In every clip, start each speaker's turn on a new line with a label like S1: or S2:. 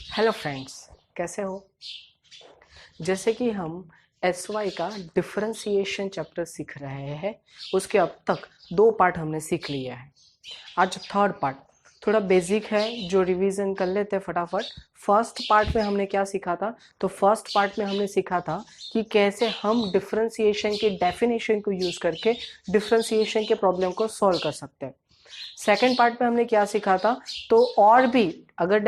S1: Hello friends, कैसे हो। जैसे कि हम एस वाई का डिफरेंशिएशन चैप्टर सीख रहे हैं, उसके अब तक 2 पार्ट हमने सीख लिया है। आज थर्ड पार्ट थोड़ा बेसिक है, जो रिवीजन कर लेते हैं फटाफट। फर्स्ट पार्ट में हमने क्या सीखा था? तो फर्स्ट पार्ट में हमने सीखा था कि कैसे हम डिफरेंशिएशन की डेफिनेशन को यूज़ करके डिफरेंशिएशन के प्रॉब्लम को सॉल्व कर सकते हैं। सेकेंड पार्ट में हमने क्या सीखा था? तो और भी अगर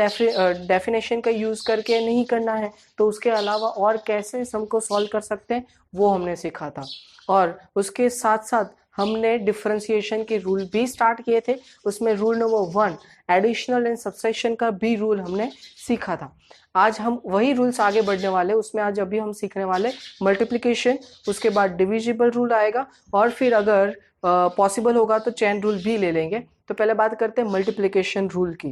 S1: डेफिनेशन का यूज़ करके नहीं करना है तो उसके अलावा और कैसे सम को सॉल्व कर सकते हैं वो हमने सीखा था। और उसके साथ साथ हमने डिफरेंशिएशन के रूल भी स्टार्ट किए थे। उसमें rule number 1 additional and subtraction का भी रूल हमने सीखा था। आज हम वही रूल्स आगे बढ़ने वाले, उसमें आज अभी हम सीखने वाले मल्टीप्लिकेशन, उसके बाद डिविजिबल रूल आएगा और फिर अगर पॉसिबल होगा तो चेन रूल भी ले लेंगे। तो पहले बात करते हैं मल्टीप्लिकेशन रूल की।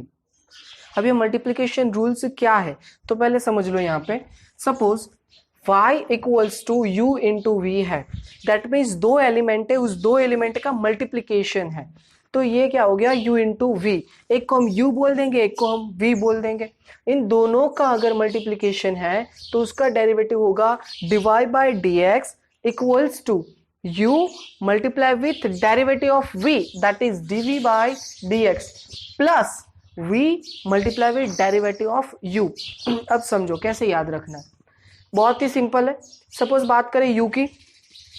S1: अब ये मल्टीप्लिकेशन रूल्स क्या है तो पहले समझ लो। यहाँ पे suppose y equals to u into v है, दैट मीन्स 2 एलिमेंट है, उस 2 एलिमेंट का मल्टीप्लिकेशन है। तो ये क्या हो गया? u into v. एक को हम u बोल देंगे, एक को हम v बोल देंगे। इन दोनों का अगर मल्टीप्लिकेशन है तो उसका डेरिवेटिव होगा divide by d x equals to u multiply with derivative of v, that is dv by dx plus v multiply with derivative of u। अब समझो कैसे याद रखना है, बहुत ही सिंपल है। सपोज बात करें u की,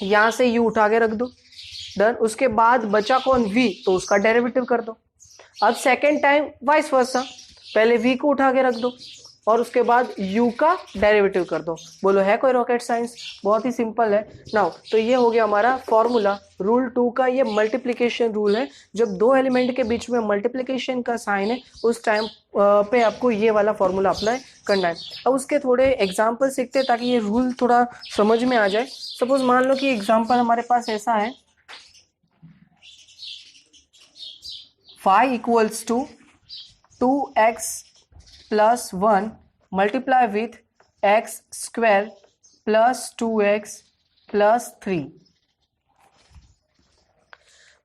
S1: यहां से u उठा के रख दो, डन। उसके बाद बचा कौन? v, तो उसका डेरिवेटिव कर दो। अब सेकेंड टाइम वाइस वर्सा, पहले v को उठा के रख दो और उसके बाद u का डेरिवेटिव कर दो। बोलो है कोई रॉकेट साइंस? बहुत ही सिंपल है। नाउ तो ये हो गया हमारा फॉर्मूला रूल 2 का। ये मल्टीप्लिकेशन रूल है, जब 2 एलिमेंट के बीच में मल्टीप्लिकेशन का साइन है उस टाइम पे आपको ये वाला फॉर्मूला अप्लाई करना है। अब उसके थोड़े एग्जाम्पल सीखते हैं ताकि ये रूल थोड़ा समझ में आ जाए। सपोज मान लो कि एग्जाम्पल हमारे पास ऐसा है, y equals to 2x plus 1 multiply with x square plus 2x plus 3।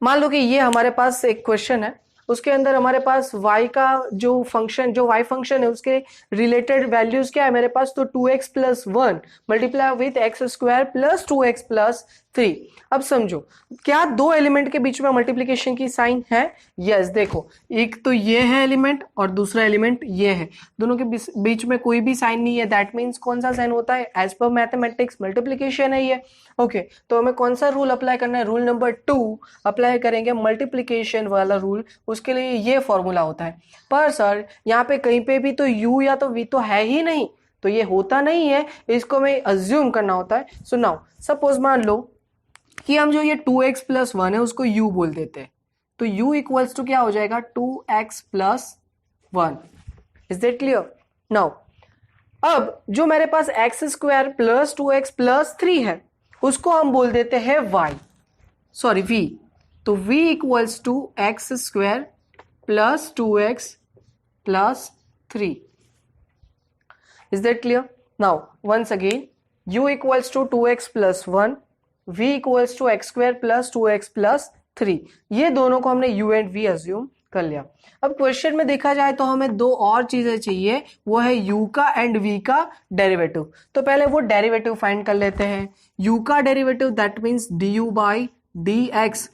S1: मान लो कि ये हमारे पास एक क्वेश्चन है, उसके अंदर हमारे पास y का जो फंक्शन, जो y फंक्शन है उसके रिलेटेड वैल्यूज क्या है मेरे पास? तो 2x plus 1 multiply with x square plus 2x plus 3। अब समझो, क्या 2 एलिमेंट के बीच में मल्टीप्लिकेशन की साइन है? यस। देखो, एक तो ये है एलिमेंट और दूसरा एलिमेंट ये है, दोनों के बीच में कोई भी साइन नहीं है। दैट मीन्स कौन सा साइन होता है? एज पर मैथमेटिक्स मल्टीप्लिकेशन है ये। ओके, तो हमें कौन सा रूल अप्लाई करना है? रूल नंबर 2 अप्लाई करेंगे, मल्टीप्लिकेशन वाला रूल। उसके लिए ये फॉर्मूला होता है। पर सर यहाँ पे कहीं पे भी तो u या तो v तो है ही नहीं, तो ये होता नहीं है, इसको हमें अज्यूम करना होता है। सो नाउ सपोज मान लो कि हम जो ये 2x प्लस 1 है उसको u बोल देते हैं, तो u इक्वल्स टू क्या हो जाएगा? 2x plus 1। Is that clear? Now अब जो मेरे पास x square plus 2x plus 3 है उसको हम बोल देते हैं y, सॉरी v। तो v equals to x square plus 2x plus 3। Is that clear? Now once again, u equals to 2x plus 1, v equals to x square plus 2x plus 3। ये दोनों को हमने u एंड v अज्यूम कर लिया। अब question में देखा जाए तो हमें 2 और चीजें चाहिए, वो है u का एंड v का डेरिवेटिव। तो पहले वो डेरिवेटिव फाइंड कर लेते हैं। u का derivative that means du by dx।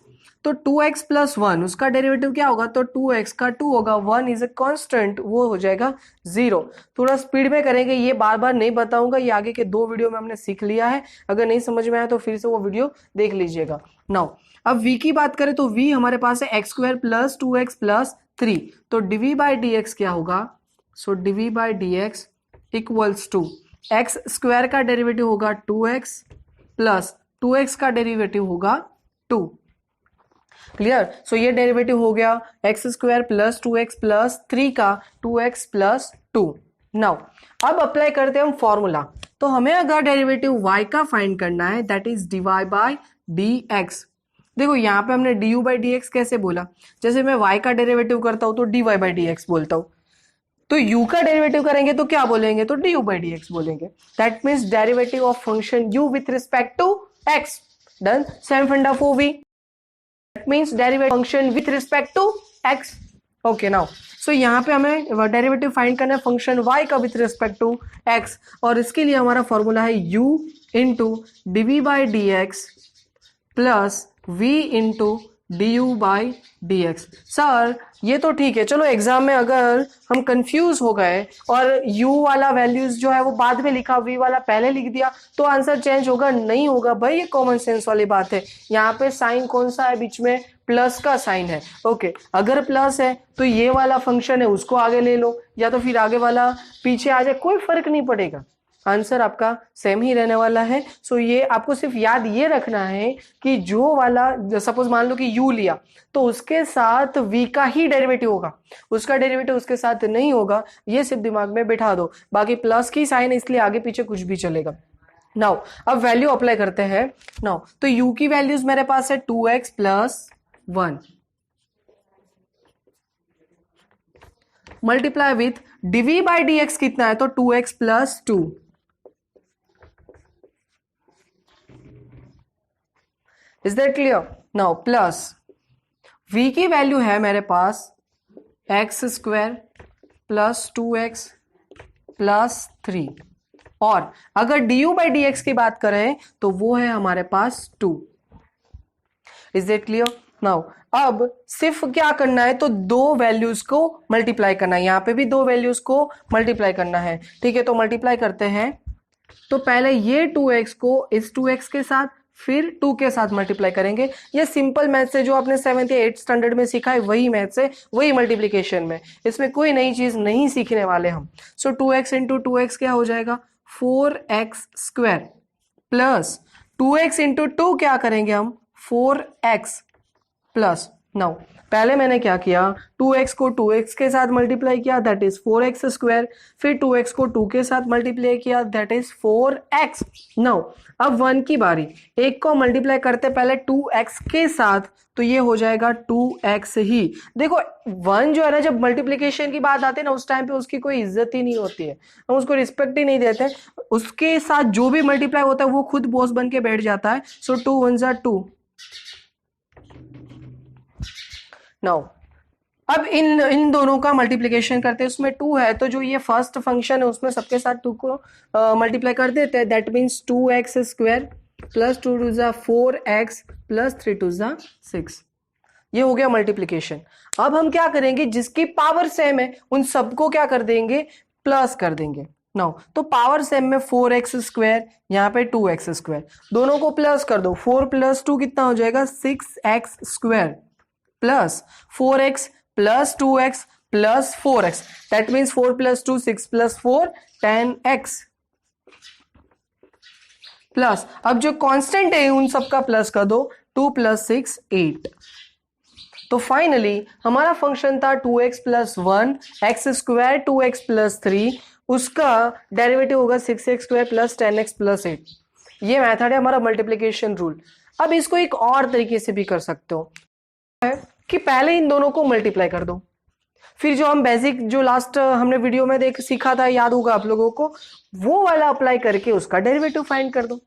S1: तो 2x प्लस 1 उसका डेरिवेटिव क्या होगा? तो 2x का 2 होगा, 1 इज ए कांस्टेंट, वो हो जाएगा 0। थोड़ा स्पीड में करेंगे, ये बार बार नहीं बताऊंगा, ये आगे के 2 वीडियो में हमने सीख लिया है। अगर नहीं समझ में आया तो फिर से वो वीडियो देख लीजिएगा। नाउ अब v की बात करें तो v हमारे पास है x square plus 2x plus 3, तो dv बाई dx क्या होगा? So dv by dx equals to x square का डेरिवेटिव होगा 2x प्लस 2x का डेरिवेटिव होगा 2। क्लियर? सो ये डेरिवेटिव हो गया x square plus 2x plus 3 का 2x प्लस 2। नाउ अब अप्लाई करते हैं हम फॉर्मूला। तो हमें अगर डेरिवेटिव y का फाइंड करना है that is dy by dx। देखो यहाँ पे हमने du बाई dx कैसे बोला? जैसे मैं y का डेरिवेटिव करता हूं तो dy बाई dx बोलता हूं, तो u का डेरिवेटिव करेंगे तो क्या बोलेंगे? तो du बाई dx बोलेंगे। That means derivative of function u with respect to x। Done. Same फंडा for v, that means derivative function with respect to x। Okay now so यहाँ पे हमें डेरिवेटिव फाइंड करना है फंक्शन y का with respect to x, और इसके लिए हमारा फॉर्मूला है u into d by d x plus v into d u by d x. Sir ये तो ठीक है, चलो एग्जाम में अगर हम कंफ्यूज हो गए और u वाला वैल्यूज जो है वो बाद में लिखा, v वाला पहले लिख दिया, तो आंसर चेंज होगा? नहीं होगा भाई, ये कॉमन सेंस वाली बात है। यहाँ पे साइन कौन सा है बीच में? प्लस का साइन है। ओके, अगर प्लस है तो ये वाला फंक्शन है उसको आगे ले लो, या तो फिर आगे वाला पीछे आ जाए, कोई फर्क नहीं पड़ेगा, आंसर आपका सेम ही रहने वाला है। सो ये आपको सिर्फ याद ये रखना है कि जो वाला, सपोज मान लो कि u लिया तो उसके साथ v का ही डेरिवेटिव होगा, उसका डेरिवेटिव उसके साथ नहीं होगा, ये सिर्फ दिमाग में बिठा दो। बाकी प्लस की साइन है इसलिए आगे पीछे कुछ भी चलेगा। नाउ अब वैल्यू अप्लाई करते हैं। नाउ तो u की वैल्यूज मेरे पास है 2x plus 1 multiply with dv by dx कितना है? तो 2x plus 2। Is that clear? Now plus v की वैल्यू है मेरे पास x square plus 2x plus 3, और अगर du बाई dx की बात करें तो वो है हमारे पास 2। Is that clear? नाउ अब सिर्फ क्या करना है, तो दो वैल्यूज को मल्टीप्लाई करना है, यहां पे भी दो वैल्यूज को मल्टीप्लाई करना है। ठीक है, तो मल्टीप्लाई करते हैं। तो पहले ये 2x को इस 2x के साथ, फिर 2 के साथ मल्टीप्लाई करेंगे। ये सिंपल मैथ से जो आपने 7th या 8th स्टैंडर्ड में सीखा है वही मैथ से, वही मल्टीप्लीकेशन में, इसमें कोई नई चीज नहीं सीखने वाले हम। सो 2x इंटू 2x क्या हो जाएगा? 4x square plus 2x into 2 क्या करेंगे हम? 4x plus. नाउ पहले मैंने क्या किया, 2x को 2x के साथ मल्टीप्लाई किया, दैट इज 4x स्क्वायर, फिर 2x को 2 के साथ मल्टीप्लाई किया, दैट इज 4x। नाउ अब 1 की बारी, एक को मल्टीप्लाई करते पहले 2x के साथ, तो ये हो जाएगा 2x ही। देखो 1 जो है ना, जब मल्टीप्लीकेशन की बात आती है ना, उस टाइम पे उसकी कोई इज्जत ही नहीं होती है, हम उसको रिस्पेक्ट ही नहीं देते, उसके साथ जो भी मल्टीप्लाई होता है वो खुद बॉस बन के बैठ जाता है। सो 2 1 = 2। नाउ अब इन दोनों का मल्टीप्लिकेशन करते हैं, उसमें 2 है तो जो ये फर्स्ट फंक्शन है उसमें सबके साथ 2 को मल्टीप्लाई कर देते हैं, that means 2x square plus 2 2 = 4x plus 3 2 = 6। ये हो गया मल्टीप्लिकेशन। अब हम क्या करेंगे, जिसकी पावर सेम है उन सबको क्या कर देंगे? प्लस कर देंगे। नाउ तो पावर सेम में 4x स्क्वायर, यहाँ पे 2x स्क्वायर, दोनों को प्लस कर दो। 4 प्लस 2 कितना हो जाएगा? 6x square plus 4x plus 2x plus 4x, that means 4 plus 2 6 plus 4 10x plus, अब जो कांस्टेंट है उन सबका प्लस कर दो, 2 प्लस 6 8। तो फाइनली हमारा फंक्शन था 2x plus 1 x square 2x plus 3, उसका डेरिवेटिव होगा 6x square plus 10x plus 8। ये मेथड है हमारा मल्टीप्लिकेशन रूल। अब इसको एक और तरीके से भी कर सकते हो कि पहले इन दोनों को मल्टीप्लाई कर दो, फिर जो हम बेसिक जो लास्ट हमने वीडियो में देख सीखा था, याद होगा आप लोगों को, वो वाला अप्लाई करके उसका डेरिवेटिव फाइंड कर दो।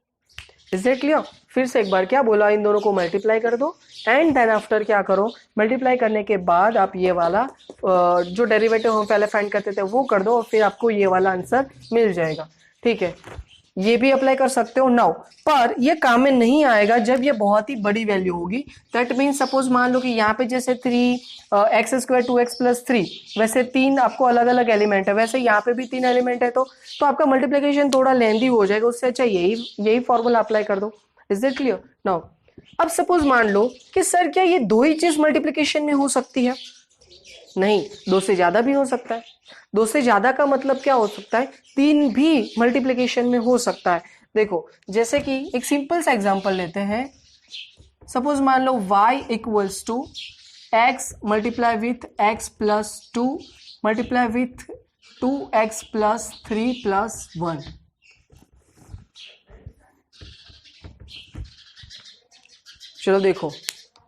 S1: Is it clear? फिर से एक बार क्या बोला, इन दोनों को मल्टीप्लाई कर दो एंड देन आफ्टर क्या करो, मल्टीप्लाई करने के बाद आप ये वाला जो डेरिवेटिव हम पहले फाइंड करते थे वो कर दो और फिर आपको ये वाला आंसर मिल जाएगा। ठीक है, ये भी अप्लाई कर सकते हो। नाउ पर ये काम में नहीं आएगा जब ये बहुत ही बड़ी वैल्यू होगी। दैट मीन सपोज मान लो कि यहाँ पे जैसे 3x स्क्वायर 2x प्लस 3, वैसे 3 आपको अलग अलग एलिमेंट है, वैसे यहाँ पे भी 3 एलिमेंट है, तो आपका मल्टीप्लिकेशन थोड़ा लेंदी हो जाएगा, उससे अच्छा यही फॉर्मूला अप्लाई कर दो। Is it clear? नाउ अब सपोज मान लो कि सर क्या ये दो ही चीज मल्टीप्लिकेशन में हो सकती है? नहीं, 2 से ज्यादा भी हो सकता है। 2 से ज्यादा का मतलब क्या हो सकता है? 3 भी मल्टीप्लिकेशन में हो सकता है। देखो जैसे कि एक सिंपल सा एग्जांपल लेते हैं, सपोज मान लो y equals to x multiply with x plus 2 multiply with 2x plus 3 plus 1। चलो देखो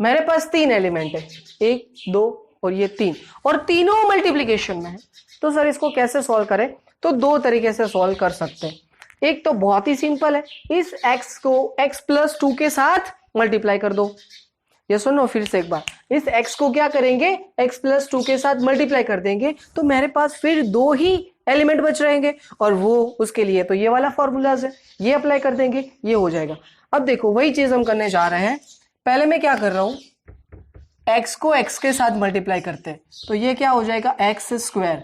S1: मेरे पास 3 एलिमेंट है, 1 2 और ये 3, और तीनों मल्टीप्लिकेशन में है। तो सर इसको कैसे सॉल्व करें? तो 2 तरीके से सॉल्व कर सकते हैं। एक तो बहुत ही सिंपल है, इस x को x प्लस 2 के साथ मल्टीप्लाई कर दो, ये सुनो फिर से एक बार, इस x को क्या करेंगे x प्लस 2 के साथ मल्टीप्लाई कर देंगे तो मेरे पास फिर 2 ही एलिमेंट बच रहेंगे और वो उसके लिए तो ये वाला फॉर्मूलाज है, ये अप्लाई कर देंगे, ये हो जाएगा। अब देखो वही चीज हम करने जा रहे हैं। पहले मैं क्या कर रहा हूं, x को x के साथ मल्टीप्लाई करते हैं तो ये क्या हो जाएगा एक्स स्क्वायर,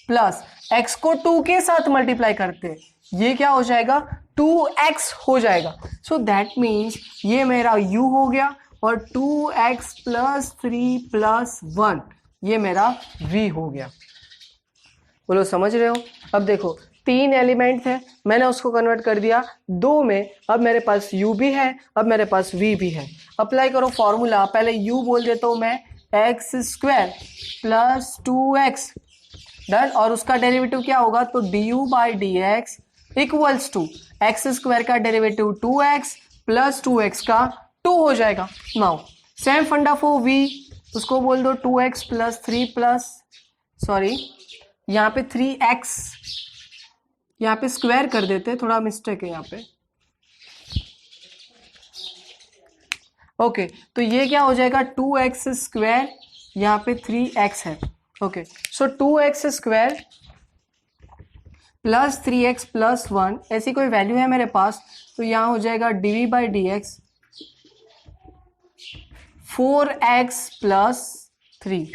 S1: प्लस x को 2 के साथ मल्टीप्लाई करते हैं ये क्या हो जाएगा 2x हो जाएगा। सो दैट मीन्स ये मेरा u हो गया और 2x प्लस 3 प्लस 1 ये मेरा v हो गया। बोलो समझ रहे हो? अब देखो 3 एलिमेंट है, मैंने उसको कन्वर्ट कर दिया 2 में, अब मेरे पास u भी है, अब मेरे पास v भी है। अप्लाई करो फॉर्मूला, पहले u बोल देता हूं मैं x square plus 2x, done, और उसका डेरिवेटिव क्या होगा तो du by d x equals to x square का डेरिवेटिव 2x प्लस 2x का 2 हो जाएगा। नाउ सेम फंडा फॉर v, उसको बोल दो 2x प्लस 3 प्लस सॉरी यहाँ पे 3x, यहाँ पे स्क्वायर कर देते, थोड़ा मिस्टेक है यहाँ पे। ओके तो ये क्या हो जाएगा 2x स्क्वायर, यहाँ पे 3x है। Okay so 2x square plus 3x plus 1 ऐसी कोई वैल्यू है मेरे पास तो यहाँ हो जाएगा dv by d x 4x plus 3।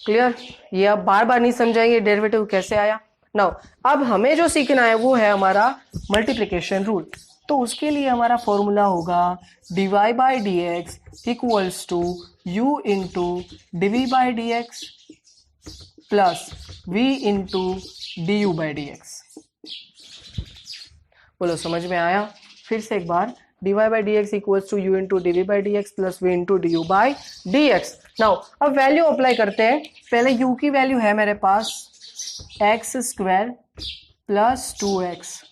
S1: Clear? ये अब बार बार नहीं समझाएंगे डेरिवेटिव कैसे आया। नाउ अब हमें जो सीखना है वो है हमारा मल्टीप्लिकेशन रूल, तो उसके लिए हमारा फॉर्मूला होगा dy by d x equals to u into dv by d x plus v into d u by d x. बोलो समझ में आया? फिर से एक बार dy by d x equals to u into dv by d x plus v into d u by d x. Now अब value apply करते हैं। पहले u की वैल्यू है मेरे पास एक्स स्क्वायर प्लस 2x,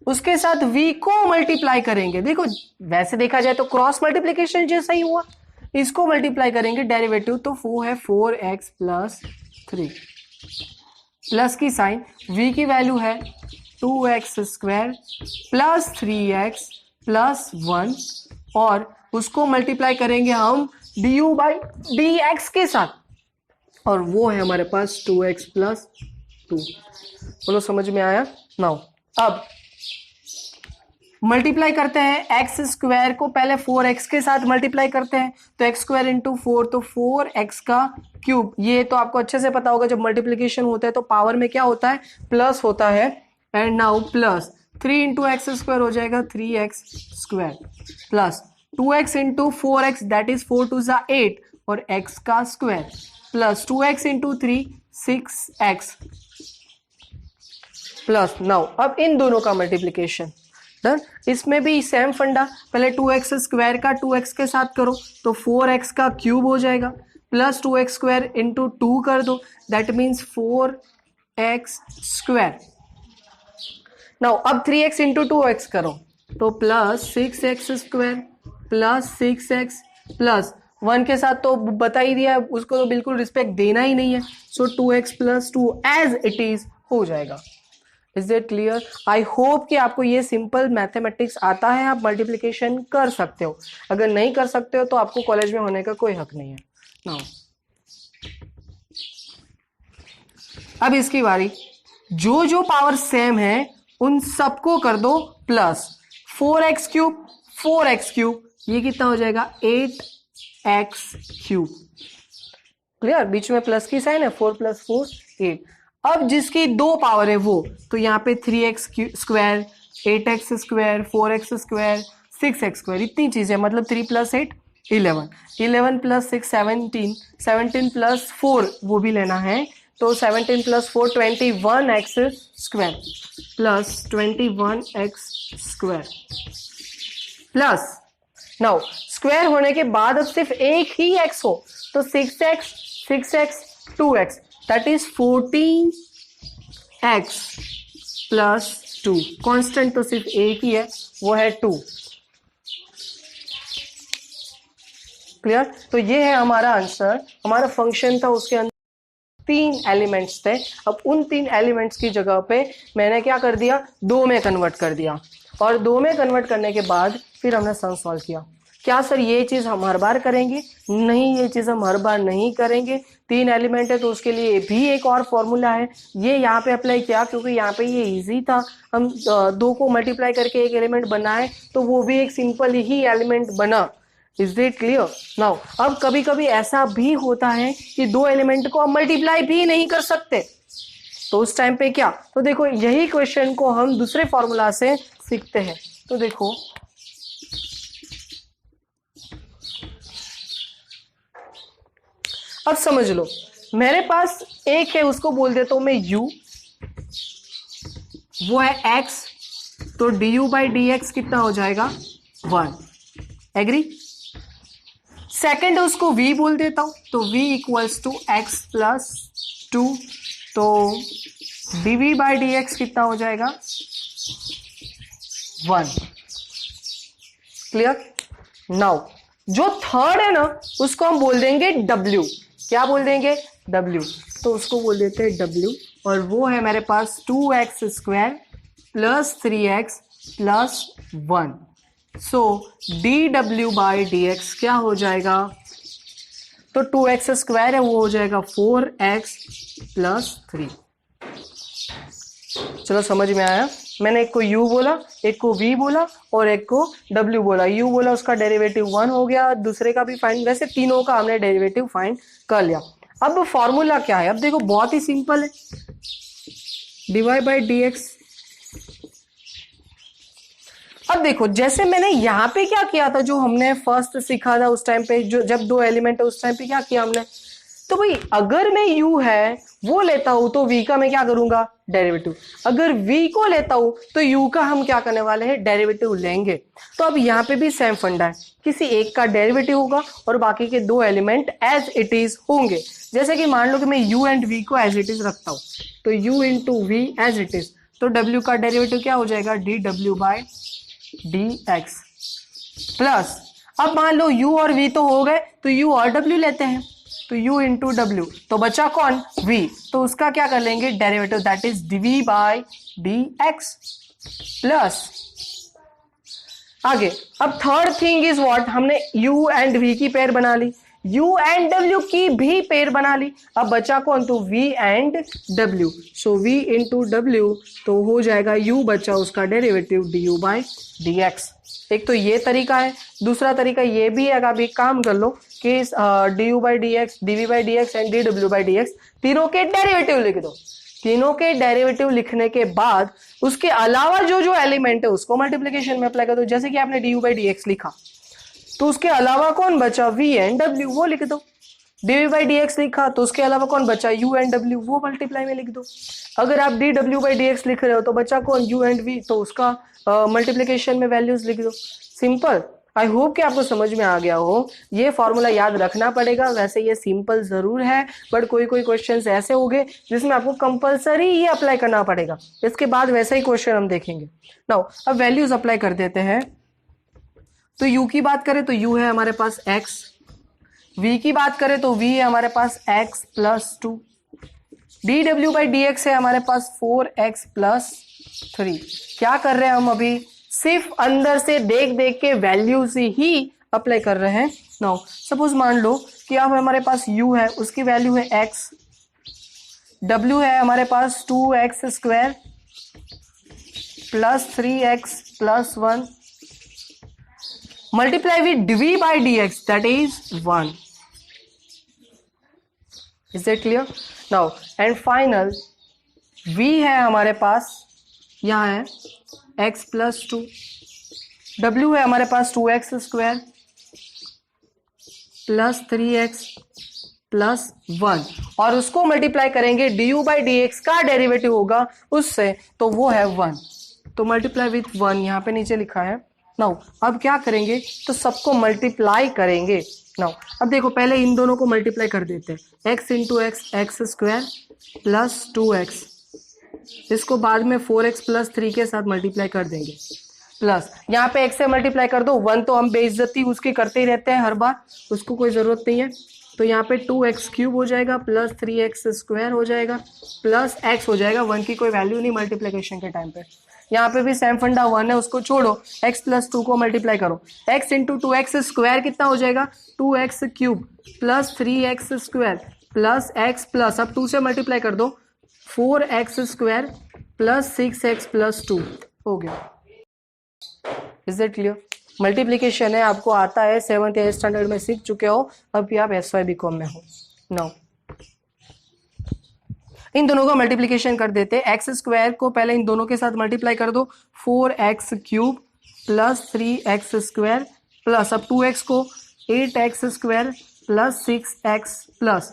S1: उसके साथ v को मल्टीप्लाई करेंगे। देखो वैसे देखा जाए तो क्रॉस मल्टीप्लीकेशन जैसा ही हुआ, इसको मल्टीप्लाई करेंगे डेरिवेटिव तो वो है 4x प्लस 3, प्लस की साइन, v की वैल्यू है 2x square plus 3x plus 1 और उसको मल्टीप्लाई करेंगे हम du बाई डी एक्स के साथ और वो है हमारे पास 2x प्लस 2। बोलो समझ में आया? नाउ अब मल्टीप्लाई करते हैं एक्स स्क्वायर को, पहले 4x के साथ मल्टीप्लाई करते हैं तो एक्स स्क्वायर इंटू 4 तो 4x का क्यूब। ये तो आपको अच्छे से पता होगा जब मल्टीप्लिकेशन होता है तो पावर में क्या होता है प्लस होता है। And now plus 3 into x square हो जाएगा 3x square plus 2x into 4x that is 4 two ज़ा 8 और x का square plus 2x into 3 6x plus. Now अब इन दोनों का मल्टीप्लिकेशन डन। इसमें भी सेम फंडा, पहले 2x स्क्वायर का 2x के साथ करो तो 4x का क्यूब हो जाएगा प्लस 2x स्क्वायर इंटू 2 कर दो that means 4x square. Now अब 3x इंटू 2x करो तो plus 6x square plus 6x plus 1 के साथ तो बता ही दिया, उसको तो बिल्कुल रिस्पेक्ट देना ही नहीं है, so 2x plus 2 as it is हो जाएगा। Is it clear? I hope कि आपको ये सिंपल मैथमेटिक्स आता है, आप मल्टीप्लिकेशन कर सकते हो। अगर नहीं कर सकते हो तो आपको कॉलेज में होने का कोई हक नहीं है। नाउ अब इसकी बारी, जो जो पावर सेम है उन सबको कर दो plus 4x cube 4x cube, ये कितना हो जाएगा 8x क्यूब। क्लियर? बीच में प्लस की साइन है, 4 प्लस 4 8। अब जिसकी 2 पावर है वो, तो यहाँ पे 3x square 8x square 4x square 6x square, इतनी चीजें, मतलब 3 प्लस 8 11, 11 प्लस 6 17, 17 प्लस 4 वो भी लेना है तो 17 plus 4 21x square plus 21x square plus. Now square होने के बाद अब सिर्फ एक ही x हो तो 6x 6x 2x that is 14x plus 2। Constant तो सिर्फ एक ही है, वो है 2। क्लियर? तो ये है हमारा आंसर। हमारा फंक्शन था, उसके अंदर 3 एलिमेंट्स थे। अब उन 3 एलिमेंट्स की जगह पे मैंने क्या कर दिया 2 में कन्वर्ट कर दिया। और 2 में कन्वर्ट करने के बाद फिर हमने सम सॉल्व किया। क्या सर ये चीज हम हर बार करेंगे? नहीं, ये चीज हम हर बार नहीं करेंगे। 3 एलिमेंट है तो उसके लिए भी एक और फॉर्मूला है, ये यहाँ पे अप्लाई किया क्योंकि यहाँ पे ये इजी था। हम 2 को मल्टीप्लाई करके एक एलिमेंट बनाए तो वो भी एक सिंपल ही एलिमेंट बना। Is it clear? नाउ अब कभी कभी ऐसा भी होता है कि 2 एलिमेंट को हम मल्टीप्लाई भी नहीं कर सकते, तो उस टाइम पे क्या? तो देखो यही क्वेश्चन को हम दूसरे फॉर्मूला से सीखते हैं। तो देखो अब समझ लो, मेरे पास एक है, उसको बोल देता हूं मैं u, वो है x, तो du बाई डी एक्स कितना हो जाएगा? 1। एग्री? सेकेंड उसको v बोल देता हूं, तो v equals to x plus 2, तो dv बाई डी एक्स कितना हो जाएगा? 1। क्लियर? नाउ जो थर्ड है ना, उसको हम बोल देंगे w। क्या बोल देंगे? w। तो उसको बोल देते हैं w, और वो है मेरे पास 2x square plus 3x plus 1। So dw by d x क्या हो जाएगा? तो 2x स्क्वायर है, वो हो जाएगा 4x प्लस 3। चलो समझ में आया? मैंने एक को u बोला, एक को v बोला और एक को w बोला। u बोला उसका डेरिवेटिव 1 हो गया, दूसरे का भी फाइंड, वैसे तीनों का हमने डेरिवेटिव फाइंड कर लिया। अब फॉर्मूला क्या है? अब देखो बहुत ही सिंपल है, डिवाइड बाई डी एक्स। अब देखो जैसे मैंने यहाँ पे क्या किया था, जो हमने फर्स्ट सीखा था उस टाइम पे, जो जब 2 एलिमेंट है उस टाइम पे क्या किया हमने, तो भाई अगर मैं u है वो लेता हूं तो v का मैं क्या करूंगा? डेरिवेटिव। अगर v को लेता हूं तो u का हम क्या करने वाले हैं? डेरिवेटिव लेंगे। तो अब यहाँ पे भी सेम फंडा है, किसी एक का डेरिवेटिव होगा और बाकी के 2 एलिमेंट एज इट इज होंगे। जैसे कि मान लो कि मैं u एंड v को एज इट इज रखता हूं, तो u into v as it is, तो w का डेरिवेटिव क्या हो जाएगा? dw by d x plus, अब मान लो u और v तो हो गए, तो u और w लेते हैं, तो u इंटू डब्ल्यू, तो बचा कौन? v, तो उसका क्या कर लेंगे? Derivative, that is dv by d x plus. आगे अब थर्ड थिंग इज व्हाट, हमने u एंड v की पेयर बना ली, u एंड w की भी पेयर बना ली, अब बचा कौन? तो v and w, so v into W, तो हो जाएगा u बचा उसका derivative du by d x. एक तो ये तरीका है, दूसरा तरीका ये भी है, आप एक काम कर लो कि du by d x, dv by d x and dw by d x तीनों के डेरिवेटिव लिख दो। तीनों के डेरिवेटिव लिखने के बाद उसके अलावा जो जो एलिमेंट है उसको मल्टीप्लिकेशन में अप्लाई कर दो। जैसे कि आपने du बाई डी एक्स लिखा, तो उसके अलावा कौन बचा? v एंड w, वो लिख दो। dv बाई डी एक्स लिखा, तो उसके अलावा कौन बचा? u एंड w, वो मल्टीप्लाई में लिख दो। अगर आप dw बाई डी एक्स लिख रहे हो तो बचा कौन? u एंड v, तो उसका मल्टीप्लिकेशन में वैल्यूज लिख दो। सिंपल। आई होप कि आपको समझ में आ गया हो। ये फॉर्मूला याद रखना पड़ेगा, वैसे ये सिंपल जरूर है, बट कोई कोई क्वेश्चंस ऐसे होंगे जिसमें आपको कंपलसरी ये अप्लाई करना पड़ेगा। इसके बाद वैसे ही क्वेश्चन हम देखेंगे। नाउ अब वैल्यूज अप्लाई कर देते हैं। तो u की बात करें तो u है हमारे पास x, v की बात करें तो v है हमारे पास x plus 2, dw by d x है हमारे पास 4x प्लस 3। क्या कर रहे हैं हम अभी? सिर्फ अंदर से देख देख के वैल्यूज ही अप्लाई कर रहे हैं। नाउ सपोज मान लो कि अब हमारे पास u है, उसकी वैल्यू है x, w है हमारे पास 2x square plus 3x plus 1 multiply with dv by d x, that is 1। Is it clear? Now and final v है हमारे पास, यहाँ है x प्लस 2, w है हमारे पास 2x square plus 3x plus 1, और उसको मल्टीप्लाई करेंगे du बाई डी एक्स का डेरिवेटिव होगा उससे, तो वो है 1, तो मल्टीप्लाई विथ 1 यहाँ पे नीचे लिखा है। नाउ अब क्या करेंगे? तो सबको मल्टीप्लाई करेंगे। नाउ अब देखो पहले इन दोनों को मल्टीप्लाई कर देते हैं, x into x square plus 2x, इसको बाद में 4x प्लस 3 के साथ मल्टीप्लाई कर देंगे, प्लस यहाँ पे x से मल्टीप्लाई कर दो, 1 तो हम बेइज्जती उसकी करते ही रहते हैं हर बार, उसको कोई ज़रूरत नहीं है, तो यहाँ पे 2x क्यूब हो जाएगा प्लस 3x स्क्वायर हो जाएगा प्लस x हो जाएगा, 1 की कोई वैल्यू नहीं मल्टीप्लिकेशन के टाइम पे। यहाँ पे भी सेम फंडा 1 है, उसको छोड़ो, x प्लस 2 को मल्टीप्लाई करो, x इंटू 2x स्क्वायर कितना हो जाएगा 2x cube plus 3x square plus x plus, अब 2 से मल्टीप्लाई कर दो, 4x square plus 6x plus 2 हो गया। Is it clear? मल्टीप्लीकेशन है, आपको आता है, 7th 8th स्टैंडर्ड में सीख चुके हो, अभी आप SY BCom में हो। नाउ इन दोनों का मल्टीप्लीकेशन कर देते हैं, एक्स स्क्वायर को पहले इन दोनों के साथ मल्टीप्लाई कर दो, 4x cube plus 3x square plus, अब 2x को 8x square plus 6x plus,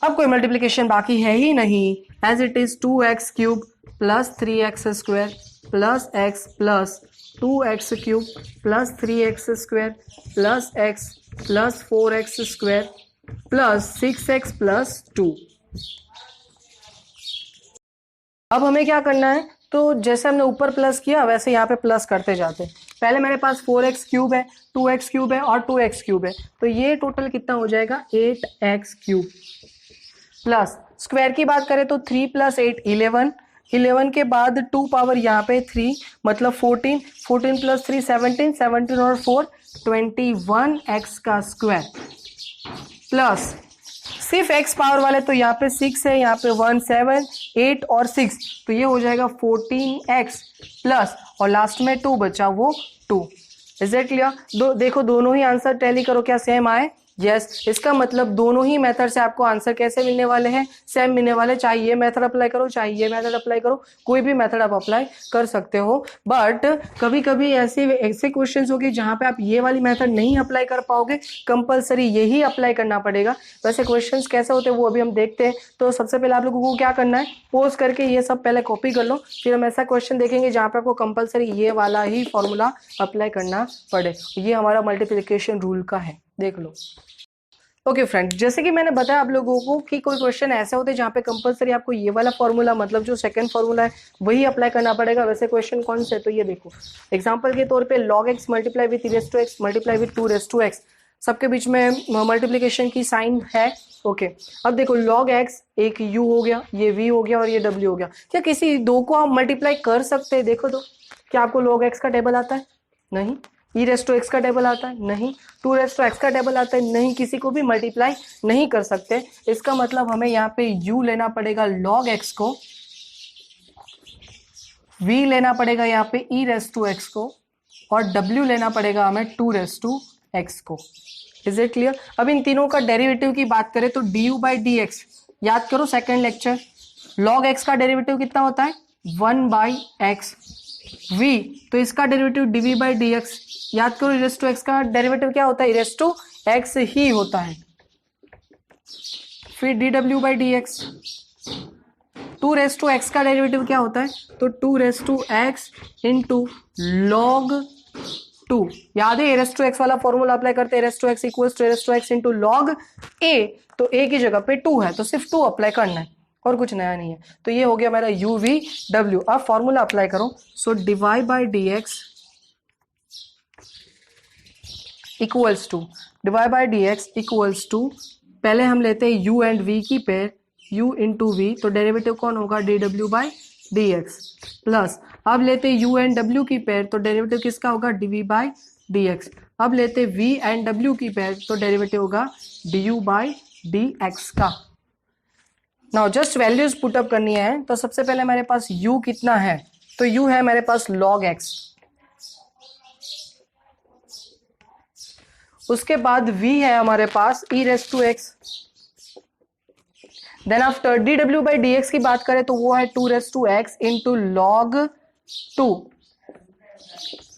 S1: अब कोई मल्टीप्लीकेशन बाकी है ही नहीं, as it is 2x cube plus 3x square plus x plus 2x cube plus 3x square plus x plus 4x square plus 6x plus 2। अब हमें क्या करना है, तो जैसे हमने ऊपर प्लस किया वैसे यहाँ पे प्लस करते जाते हैं। पहले मेरे पास 4x क्यूब है, 2x क्यूब है और 2x क्यूब है, तो ये टोटल कितना हो जाएगा 8x क्यूब प्लस स्क्वायर की बात करें तो 3 प्लस 8 11, 11 के बाद 2 पावर यहाँ पे 3 मतलब 14, 14 प्लस 3 17, 17 और 4 21x का स्क्वायर प्लस सिर्फ x पावर वाले तो यहाँ पे 6 है, यहाँ पे 1 7 8 और 6, तो ये हो जाएगा 14x प्लस और लास्ट में 2 बचा वो 2। Is it clear? देखो दोनों ही आंसर टैली करो, क्या सेम आए? यस। इसका मतलब दोनों ही मेथड से आपको आंसर कैसे मिलने वाले हैं, सेम मिलने वाले, चाहे ये मेथड अप्लाई करो चाहे ये मेथड अप्लाई करो, कोई भी मेथड आप अप्लाई कर सकते हो। बट कभी कभी ऐसे क्वेश्चंस होंगे जहां पे आप ये वाली मेथड नहीं अप्लाई कर पाओगे, कंपलसरी यही अप्लाई करना पड़ेगा। वैसे क्वेश्चंस कैसे होते हैं वो अभी हम देखते हैं। तो सबसे पहले आप लोगों को क्या करना है, पोज करके ये सब पहले कॉपी कर लो, फिर हम ऐसा क्वेश्चन देखेंगे जहां पे आपको कंपलसरी ये वाला ही फॉर्मूला अप्लाई करना पड़े। ये हमारा मल्टीप्लिकेशन रूल का है, देख लो। ओके फ्रेंड, जैसे कि मैंने बताया आप लोगों को कि कोई क्वेश्चन ऐसे होते हैं जहाँ पे कंपलसरी आपको ये वाला फॉर्मूला मतलब जो सेकंड फॉर्मूला है वही अप्लाई करना पड़ेगा। वैसे क्वेश्चन कौन से, तो ये देखो एग्जांपल के तौर पे log x multiply with e⁻x multiply with 2⁻x, सबके बीच में मल्टीप्लिकेशन की साइन है। ओके अब देखो log x एक u हो गया, ये v हो गया और ये w हो गया। क्या किसी दो को आप मल्टीप्लाई कर सकते हैं? देखो तो क्या आपको log x का टेबल आता है? नहीं। e⁻x का टेबल आता है? नहीं। 2⁻x का टेबल आता है? नहीं। किसी को भी मल्टीप्लाई नहीं कर सकते। इसका मतलब हमें यहाँ पे u लेना पड़ेगा log x को, v लेना पड़ेगा यहाँ पे e⁻x को और w लेना पड़ेगा हमें 2⁻x को। Is it clear? अब इन तीनों का डेरिवेटिव की बात करें तो du/dx, याद करो सेकेंड लेक्चर, log x का डेरिवेटिव कितना होता है 1/x, v तो इसका डेरिवेटिव dv/dx, याद करो e⁻x का डेरिवेटिव क्या होता है e⁻x ही होता है, फिर dw/dx। 2⁻x का डेरिवेटिव क्या होता है, तो 2⁻x इंटू log 2, याद है e⁻x वाला फॉर्मूला अप्लाई करते हैं, e⁻x equals to e⁻x into log a, तो a की जगह पे 2 है तो सिर्फ 2 अप्लाई करना है और कुछ नया नहीं है। तो ये हो गया मेरा uv/w। अब फॉर्मूला अप्लाई करो, so dy/dx equals to dy/dx equals to, पहले हम लेते हैं u एंड v की पेयर, u इंटू v, तो डेरिवेटिव कौन होगा dw/dx, प्लस अब लेते हैं u एंड w की पेयर, तो डेरिवेटिव किसका होगा dv/dx। अब लेते v एंड w की पेयर, तो डेरिवेटिव होगा du/dx का। नाउ जस्ट वैल्यूज पुटअप करनी है, तो सबसे पहले मेरे पास u कितना है, तो u है मेरे पास log x, उसके बाद v है हमारे पास e⁻x, देन आफ्टर dw/dx की बात करें तो वो है 2⁻x into log 2,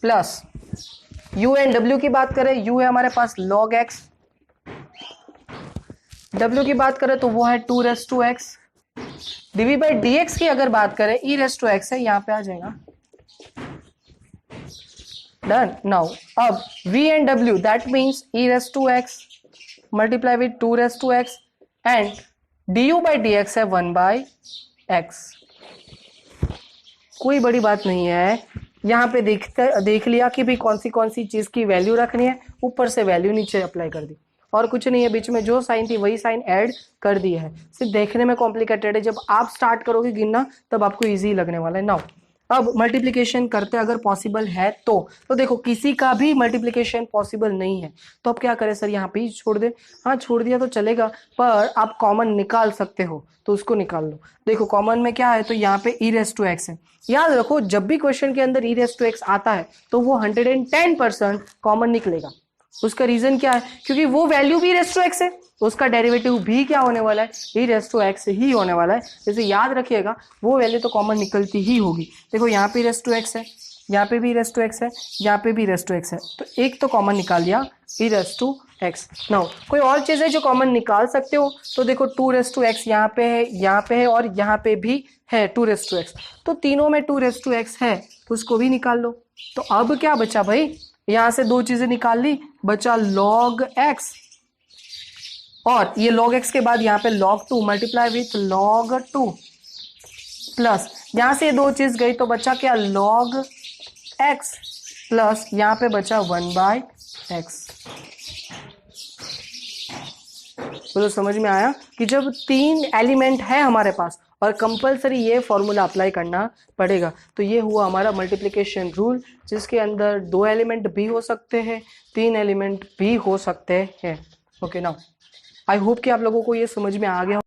S1: plus u and w की बात करें, u है हमारे पास log x, w की बात करें तो वो है 2⁻x, dv/dx की अगर बात करें e⁻x है, यहां पे आ जाएगा, डन। नाउ अब v and w that means e⁻x multiply with 2⁻x and du/dx है 1/x। कोई बड़ी बात नहीं है, यहाँ पे देख लिया कि भी कौन सी चीज की वैल्यू रखनी है, ऊपर से वैल्यू नीचे अप्लाई कर दी और कुछ नहीं है, बीच में जो साइन थी वही साइन ऐड कर दी है। सिर्फ देखने में कॉम्प्लिकेटेड है, जब आप स्टार्ट करोगे गिनना तब आपको इजी लगने वाला है। नाउ अब मल्टीप्लिकेशन करते अगर पॉसिबल है तो देखो किसी का भी मल्टीप्लिकेशन पॉसिबल नहीं है, तो अब क्या करें सर, यहाँ पे ही छोड़ दे। हाँ छोड़ दिया तो चलेगा, पर आप कॉमन निकाल सकते हो तो उसको निकाल लो। देखो कॉमन में क्या है, तो यहाँ पे e रेस टू एक्स है। याद रखो जब भी क्वेश्चन के अंदर e रेस टू एक्स आता है तो वो 110% कॉमन निकलेगा। उसका रीजन क्या है, क्योंकि वो वैल्यू भी रेस टू एक्स है, उसका डेरिवेटिव भी क्या होने वाला है, ई रेस टू एक्स ही होने वाला है। जैसे याद रखिएगा वो वैल्यू तो कॉमन निकलती ही होगी। देखो यहाँ पे रेस टू एक्स है, यहाँ पे भी रेस टू एक्स है, यहाँ पे भी रेस टू एक्स है, तो एक तो कॉमन निकाल लिया ई रेस टू एक्स। नाउ कोई और चीज है जो कॉमन निकाल सकते हो, तो देखो टू रेस टू एक्स यहाँ पे है, यहाँ पे है और यहाँ पे भी है टू रेस टू एक्स, तो तीनों में टू रेस टू एक्स है तो उसको भी निकाल लो। तो अब क्या बचा भाई, यहां से दो चीजें निकाल ली, बचा log x, और ये log x के बाद यहाँ पे log 2 multiply with log 2 plus यहां से दो चीज गई तो बचा क्या, log x प्लस यहाँ पे बचा 1/x। बोलो समझ में आया कि जब तीन एलिमेंट है हमारे पास और कंपलसरी ये फॉर्मूला अप्लाई करना पड़ेगा, तो ये हुआ हमारा मल्टीप्लिकेशन रूल, जिसके अंदर 2 एलिमेंट भी हो सकते हैं, 3 एलिमेंट भी हो सकते हैं। ओके नाउ आई होप कि आप लोगों को ये समझ में आ गया।